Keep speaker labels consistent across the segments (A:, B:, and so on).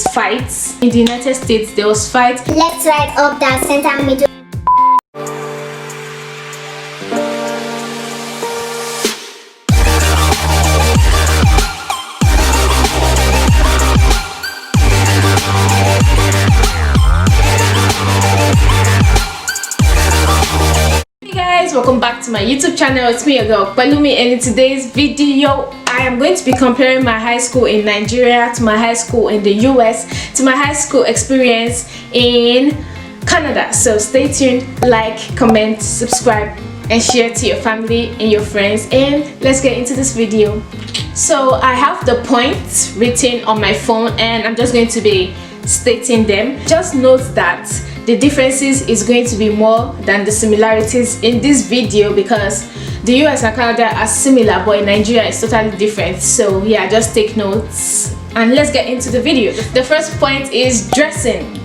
A: fights. In the United States, there was fights.
B: Left, right, up, down, center, middle.
A: Welcome back to my YouTube channel. It's me, your girl Pelumi, and in today's video I am going to be comparing my high school in Nigeria to my high school in the US to my high school experience in Canada. So stay tuned, like, comment, subscribe, and share to your family and your friends, and let's get into this video. So I have the points written on my phone and I'm just going to be stating them. Just note that the differences is going to be more than the similarities in this video, because the US and Canada are similar but in Nigeria it's totally different. So yeah, just take notes and let's get into the video. The first point is dressing.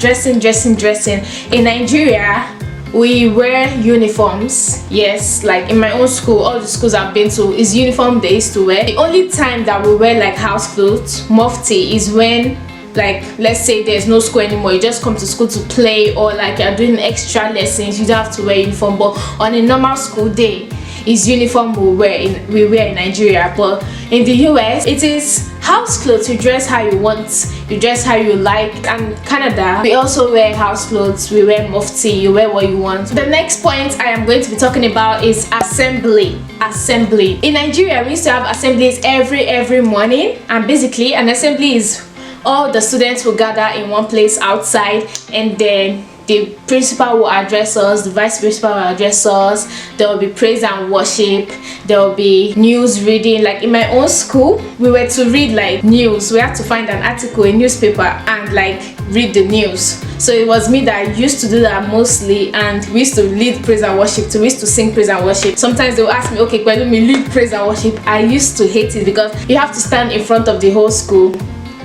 A: In Nigeria we wear uniforms. Yes, like in my own school, all the schools I've been to is uniform they used to wear. The only time that we wear like house clothes, mufti, is when, like, let's say there's no school anymore, you just come to school to play, or like you're doing extra lessons, you don't have to wear uniform. But on a normal school day, is uniform we wear in Nigeria. But in the US it is house clothes. You dress how you want, you dress how you like. And Canada, we also wear house clothes, we wear mufti, you wear what you want. The next point I am going to be talking about is assembly. In Nigeria we used to have assemblies every morning, and basically an assembly is all the students will gather in one place outside, and then the principal will address us, the vice principal will address us. There will be praise and worship, there will be news reading. Like in my own school, we were to read like news. We had to find an article in newspaper and like read the news. So it was me that used to do that mostly, and we used to lead praise and worship too. We used to sing praise and worship. Sometimes they will ask me, okay, let me lead praise and worship. I used to hate it because you have to stand in front of the whole school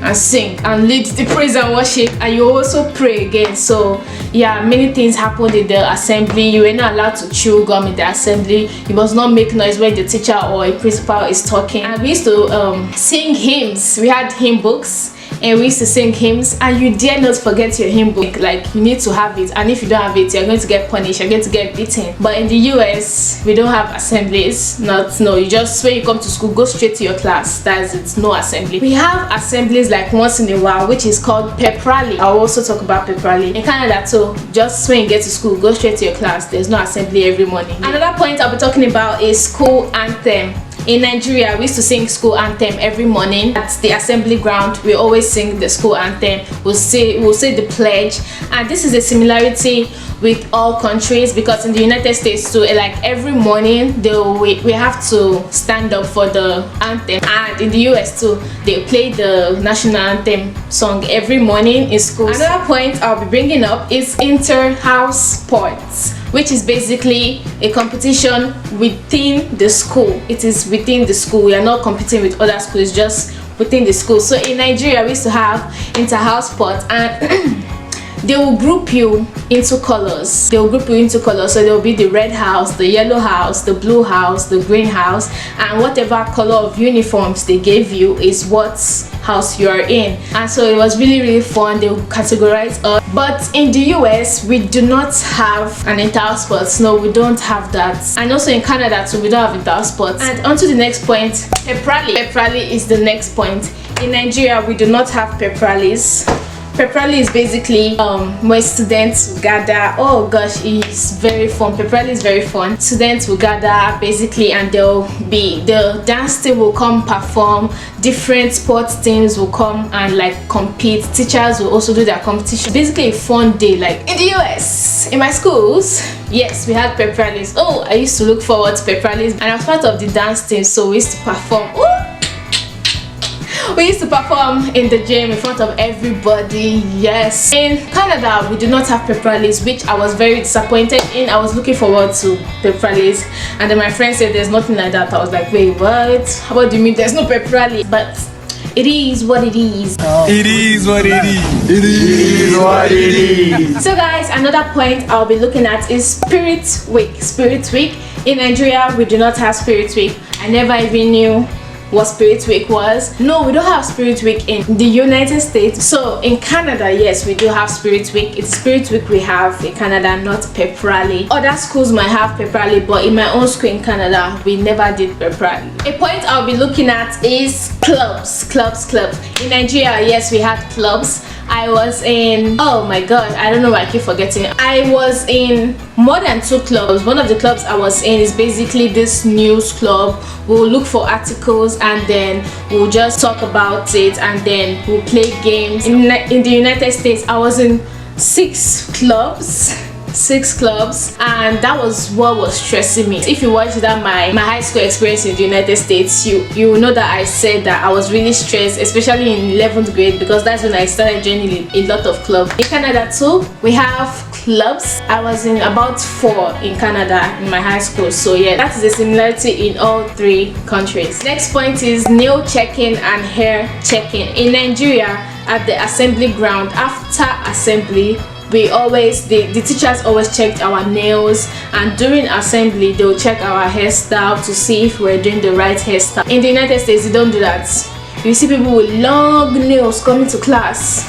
A: and sing and lead the praise and worship, and you also pray again. So yeah, many things happened in the assembly. You were not allowed to chew gum in the assembly. You must not make noise when the teacher or a principal is talking. And we used to sing hymns. We had hymn books and we used to sing hymns, and you dare not forget your hymn book. Like, you need to have it, and if you don't have it, you're going to get punished, you're going to get beaten. But in the US we don't have assemblies. You just, when you come to school, go straight to your class. That's it, no assembly. We have assemblies like once in a while, which is called Pep Rally. I'll also talk about Pep Rally. In Canada too, just when you get to school, go straight to your class. There's no assembly every morning. Another point I'll be talking about is school anthem. In Nigeria, we used to sing school anthem every morning at the assembly ground. We always sing the school anthem. We'll say the pledge, and this is a similarity with all countries, because in the United States too, like every morning we have to stand up for the anthem, and in the US too, they play the national anthem song every morning in schools. Another point I'll be bringing up is Interhouse Sports, which is basically a competition within the school. It is within the school. We are not competing with other schools, just within the school. So in Nigeria we used to have Interhouse Sports, and they will group you into colors. So there will be the red house, the yellow house, the blue house, the green house, and whatever color of uniforms they gave you is what house you are in. And so it was really fun. They will categorize us. But in the US we do not have an Interhouse Sports. No, we don't have that. And also in Canada too, we don't have Interhouse Sports. And on to the next point, Pep Rally. Pep Rally is the next point. In Nigeria we do not have Pep Rallies. Pep Rally is basically where students gather. Oh gosh, it's very fun. Pep Rally is very fun. Students will gather basically, and the dance team will come perform. Different sports teams will come and like compete. Teachers will also do their competition. Basically a fun day. Like in the US, in my schools, yes, we had Pep Rallies. Oh, I used to look forward to Pep Rallies, and I was part of the dance team, so we used to perform. Ooh! We used to perform in the gym in front of everybody. Yes. In Canada we do not have Pep Rallies, which I was very disappointed in. I was looking forward to Pep Rallies, and then my friend said there's nothing like that. I was like, wait, what do you mean there's no Pep Rally? But it is what it is.
C: It is what it is. It is what it is.
A: So guys, another point I'll be looking at is Spirit Week. In Nigeria we do not have Spirit Week. I never even knew what Spirit Week was. No, we don't have Spirit Week in the United States. So in Canada, yes, we do have Spirit Week. It's Spirit Week we have in Canada, not Pep Rally. Other schools might have Pep Rally, but in my own school in Canada, we never did Pep Rally. A point I'll be looking at is clubs. In Nigeria, yes, we had clubs. I was in, oh my god, I don't know why I keep forgetting. I was in more than 2 clubs. One of the clubs I was in is basically this news club. We'll look for articles and then we'll just talk about it, and then we'll play games. In the United States, I was in 6 clubs, and that was what was stressing me. If you watch that my high school experience in the United States, you will know that I said that I was really stressed, especially in 11th grade, because that's when I started joining a lot of clubs. In Canada too, we have clubs. I was in about 4 in Canada in my high school, so yeah, that is a similarity in all 3 countries. Next point is nail checking and hair checking. In Nigeria, at the assembly ground, after assembly, the teachers always checked our nails, and during assembly they'll check our hairstyle to see if we're doing the right hairstyle. In the United States, they don't do that. You see people with long nails coming to class.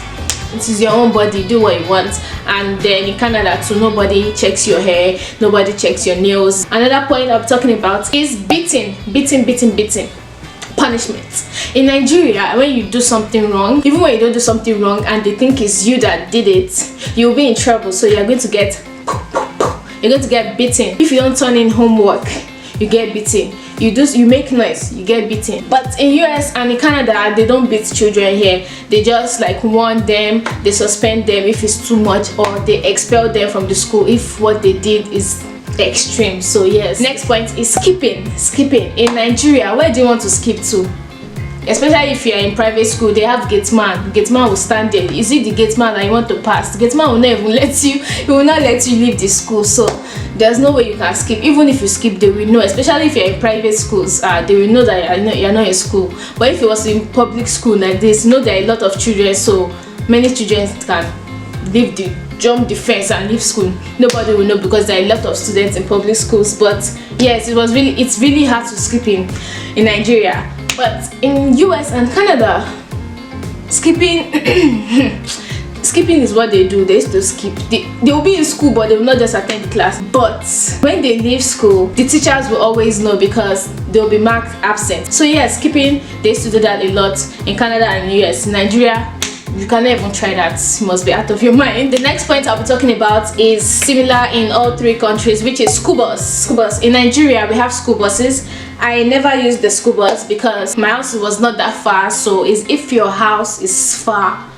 A: It is your own body, do what you want. And then in Canada too, nobody checks your hair, nobody checks your nails. Another point I'm talking about is beating. Punishment. In Nigeria, when you do something wrong, even when you don't do something wrong and they think it's you that did it, you'll be in trouble. So you're going to get beaten. If you don't turn in homework, you get beaten. You make noise, you get beaten. But in US and in Canada, they don't beat children here. They just like warn them, they suspend them if it's too much, or they expel them from the school if what they did is extreme. So yes, next point is skipping. In Nigeria, where do you want to skip to? Especially if you're in private school, they have gate man will stand there. Is it the gate man that you want to pass? The gate man will not even he will not let you leave the school. So there's no way you can skip. Even if you skip, they will know, especially if you're in private schools, they will know that you're not in school. But if you was in public school like this, you know there are a lot of children, so many children can jump the fence and leave school. Nobody will know because there are a lot of students in public schools. But yes, it's really hard to skip in Nigeria. But in US and Canada, skipping is what they do. They used to skip. They will be in school, but they will not just attend the class. But when they leave school, the teachers will always know because they'll be marked absent. So yeah, skipping, they used to do that a lot in Canada and US. In Nigeria, you cannot even try that. You must be out of your mind. The next point I'll be talking about is similar in all 3 countries, which is school bus. In Nigeria, we have school buses. I never used the school bus because my house was not that far. So if your house is far,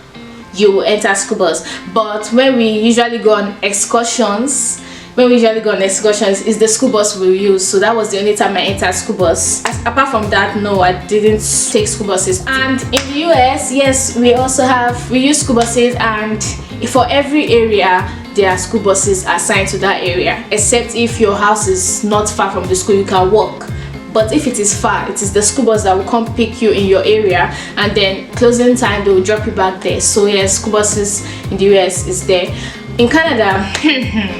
A: you will enter school bus. But when we usually go on excursions, is the school bus we use. So that was the only time I entered school bus. Apart from that, no, I didn't take school buses. And in the US, yes, we use school buses, and for every area there are school buses assigned to that area, except if your house is not far from the school, you can walk. But if it is far, it is the school bus that will come pick you in your area, and then closing time they will drop you back there. So yes, school buses in the US is there. In Canada,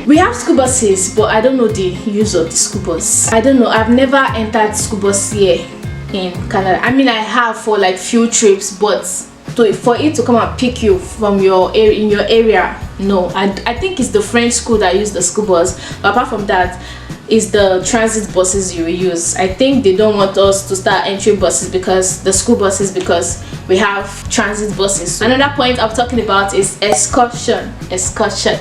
A: we have school buses, but I don't know the use of the school bus. I don't know. I've never entered school bus here in Canada. I mean, I have for like few trips, but for it to come and pick you from your area, no. I think it's the French school that use the school bus. But apart from that, it's the transit buses you use. I think they don't want us to start entering buses because we have transit buses. Another point I'm talking about is excursion.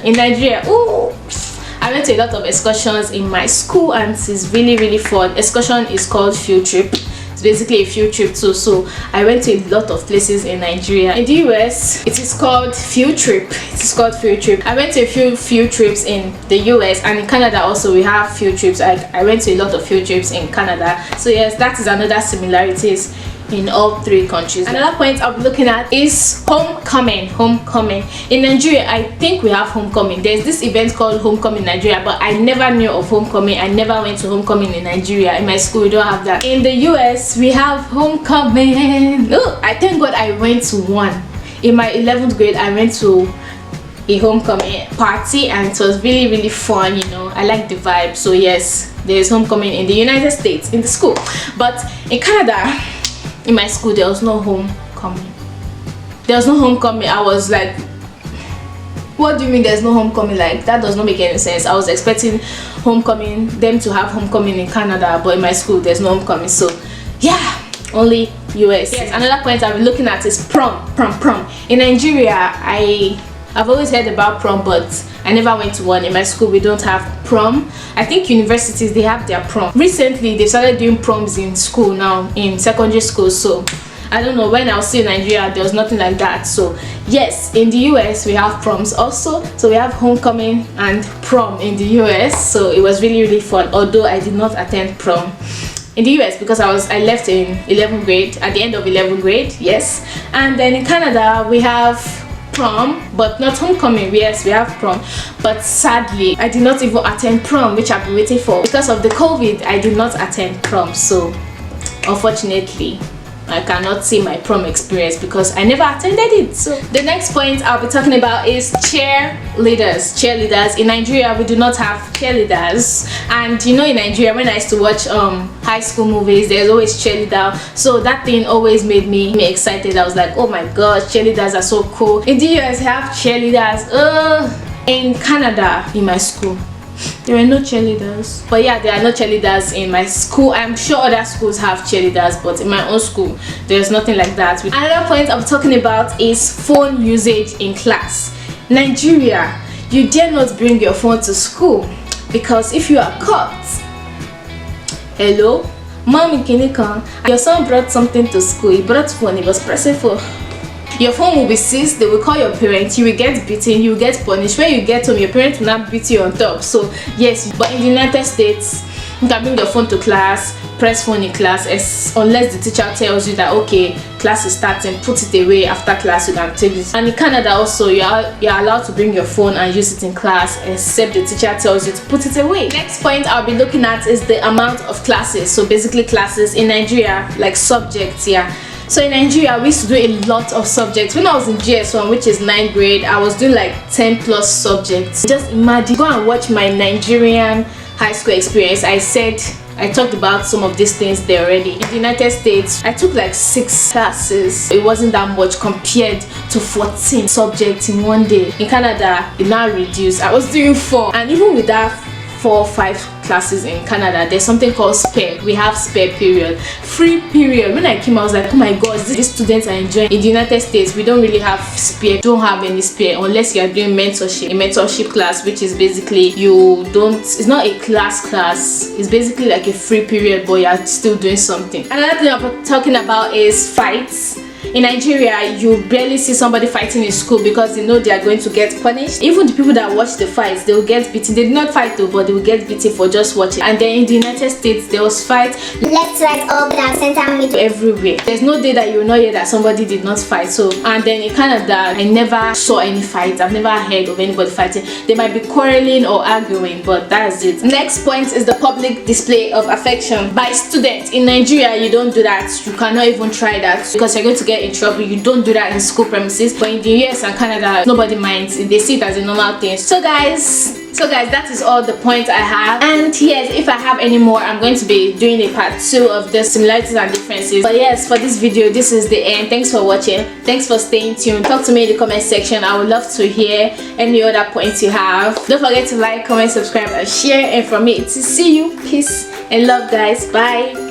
A: In Nigeria, I went to a lot of excursions in my school, and it's really fun. Excursion is called field trip. It's basically a field trip too. So I went to a lot of places in Nigeria. In the US, it is called field trip. I went to a few field trips in the US, and in Canada also we have field trips. I went to a lot of field trips in Canada. So yes, that is another similarities in all 3 countries. Another point I'm looking at is homecoming. In Nigeria, I think we have homecoming. There's this event called homecoming in Nigeria, but I never knew of homecoming. I never went to homecoming in Nigeria. In my school, we don't have that. In the US, we have homecoming. I thank God I went to one. In my 11th grade, I went to a homecoming party, and it was really fun. I like the vibe. So yes, there's homecoming in the United States in the school. But in Canada, in my school there was no homecoming. There was no homecoming. I was like, what do you mean there's no homecoming? Like, that does not make any sense. I was expecting homecoming, them to have homecoming in Canada, but in my school there's no homecoming. So yeah, only US. Yes, another point I'll be looking at is prom. In Nigeria, I've always heard about prom, but I never went to one. In my school we don't have prom. I think universities, they have their prom. Recently they started doing proms in school now, in secondary school. So I don't know, when I was still in Nigeria there was nothing like that. So yes, in the US we have proms also. So we have homecoming and prom in the US. So it was really fun, although I did not attend prom in the US because I left in 11th grade, at the end of 11th grade. Yes. And then in Canada we have prom, but not homecoming. Yes, we have prom, but sadly I did not even attend prom, which I've been waiting for. Because of the COVID, I did not attend prom, so unfortunately I cannot say my prom experience because I never attended it. So the next point I'll be talking about is cheerleaders. In Nigeria we do not have cheerleaders, and you know, in Nigeria when I used to watch high school movies, there's always cheerleader, so that thing always made me excited. I was like, oh my gosh, cheerleaders are so cool. In the US we have cheerleaders. In Canada, in my school there are no cheerleaders. But yeah, there are no cheerleaders in my school. I'm sure other schools have cheerleaders, but in my own school there's nothing like that. Another point I'm talking about is phone usage in class. Nigeria, you dare not bring your phone to school, because if you are caught, hello mommy, your son brought something to school, he brought phone, he was pressing for, your phone will be seized. They will call your parents, you will get beaten, you will get punished. When you get home, your parents will not beat you on top. So yes, but in the United States you can bring your phone to class, press phone in class, unless the teacher tells you that okay, class is starting, put it away. After class you can take it. And in Canada also, you're allowed to bring your phone and use it in class, except the teacher tells you to put it away. Next point I'll be looking at is the amount of classes. So basically classes in Nigeria, like subjects. Yeah, so in Nigeria we used to do a lot of subjects. When I was in GS1, which is 9th grade, I was doing like 10 plus subjects. Just imagine, go and watch my Nigerian high school experience. I talked about some of these things there already. In the United States I took like 6 classes. It wasn't that much compared to 14 subjects in one day. In Canada it now reduced. I was doing 4, and even with that 4 or 5 classes in Canada, there's something called spare. We have spare period, free period. When I came I was like, oh my god, these students are enjoying. In the United States we don't really have spare, don't have any spare, unless you are doing mentorship. A mentorship class, which is basically it's not a class, it's basically like a free period, but you're still doing something. Another thing I'm talking about is fights. In Nigeria, you barely see somebody fighting in school because they know they are going to get punished. Even the people that watch the fights, they will get beaten. They did not fight though, but they will get beaten for just watching. And then in the United States, there was fight
B: left, right, up, down, center, middle,
A: everywhere. There's no day that you will not hear that somebody did not fight. So, and then in Canada, I never saw any fights. I've never heard of anybody fighting. They might be quarreling or arguing, but that's it. Next point is the public display of affection by students. In Nigeria, you don't do that. You cannot even try that because you're going to get in trouble. You don't do that in school premises. But in the US and Canada, nobody minds. They see it as a normal thing. So guys, that is all the points I have. And yes, if I have any more, I'm going to be doing a part 2 of the similarities and differences. But yes, for this video, this is the end. Thanks for watching. Thanks for staying tuned. Talk to me in the comment section. I would love to hear any other points you have. Don't forget to like, comment, subscribe, and share. And from me, to see you. Peace and love, guys. Bye.